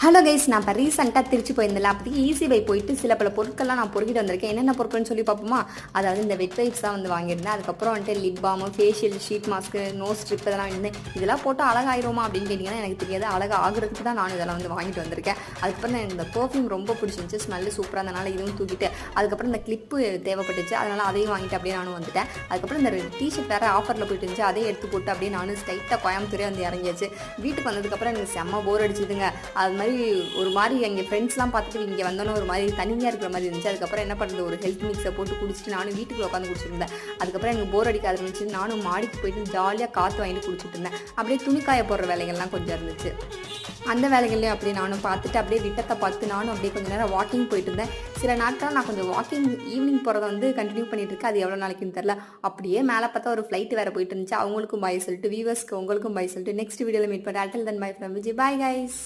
Hello guys, நான் இப்போ ரீசெண்டாக திருச்சி போயிருந்தேன். அப்போதைக்கு ஈஸி பை போயிட்டு சில பல பொருட்கள்லாம் நான் பொறுக்கிட்டு வந்திருக்கேன். என்னென்ன பொருட்கள்னு சொல்லி பார்ப்போமா? அதாவது இந்த வெட் வைப்ஸ் தான் வந்து வாங்கியிருந்தேன். அதுக்கப்புறம் வந்துட்டு lip balm, facial sheet mask, nose strip இதெல்லாம் இருந்தேன். இதெல்லாம் போட்டு அழகாயிருமா அப்படின்னு கேட்டிங்கன்னா எனக்கு தெரியாது. அழகாக ஆகுறதுக்கு தான் நானும் இதெல்லாம் வந்து வாங்கிட்டு வந்திருக்கேன். அதுக்கப்புறம் இந்த பர்ஃப்யூம் ரொம்ப பிடிச்சிருந்துச்சு, ஸ்மெல்லு சூப்பராக இருந்தனால இதுவும் தூக்கிட்டு, அதுக்கப்புறம் இந்த கிளிப்பு தேவைப்பட்டுச்சு, அதனால் அதையும் வாங்கிட்டு அப்படியே நானும் வந்துட்டேன். அதுக்கப்புறம் இந்த டிஷர்ட் வேறு ஆஃபரில் போயிட்டு இருந்துச்சு, அதையும் எடுத்து போட்டு அப்படியே நானும் ஸ்ட்ரைட்டாக கோயம்புத்தூரே வந்து இறங்கியாச்சு. வீட்டுக்கு வந்ததுக்கப்புறம் எனக்கு செம்ம போர் அடிச்சுதுங்க. அது மாதிரி ஒரு மாதிரி எங்கள் ஃப்ரெண்ட்ஸ்லாம் பார்த்துட்டு இங்கே வந்தோன்னே ஒரு மாதிரி தனியாக இருக்கிற மாதிரி இருந்துச்சு. அதுக்கப்புறம் என்ன பண்ணுறது, ஒரு ஹெல்த் மிக்ஸை போட்டு குடிச்சிட்டு நானும் வீட்டுக்குள்ள உட்காந்து குடிச்சிருந்தேன். அதுக்கப்புறம் எனக்கு போர் அடிக்க ஆரம்பிச்சு நானும் மாடிக்கு போயிட்டு ஜாலியாக காற்று வாங்கிட்டு குடிச்சிட்டு இருந்தேன். அப்படியே துணிக்காய போடுற வேலைகள்லாம் கொஞ்சம் இருந்துச்சு. அந்த வேலைகள்லையும் அப்படியே நானும் பார்த்துட்டு அப்படியே விட்டத்தை பார்த்து நானும் அப்படியே கொஞ்சம் நேரம் வாக்கிங் போயிட்டு இருந்தேன். சில நாட்கள் நான் கொஞ்சம் வாக்கிங் ஈவினிங் போகிறத வந்து கண்டினியூ பண்ணிட்டு இருக்கேன். அது எவ்வளோ நாளைக்குன்னு தெரில. அப்படியே மேலே பார்த்தா ஒரு ஃப்ளைட் வேறு போயிட்டு இருந்துச்சு. அவங்களுக்கும் பாய் சொல்லிட்டு, வியூவர்ஸ்க்கு உங்களுக்கும் பாய் சொல்லிட்டு நெக்ஸ்ட் வீடியோவில் மீட் பண்ணுறேன். Until then bye from Vijay. Bye guys.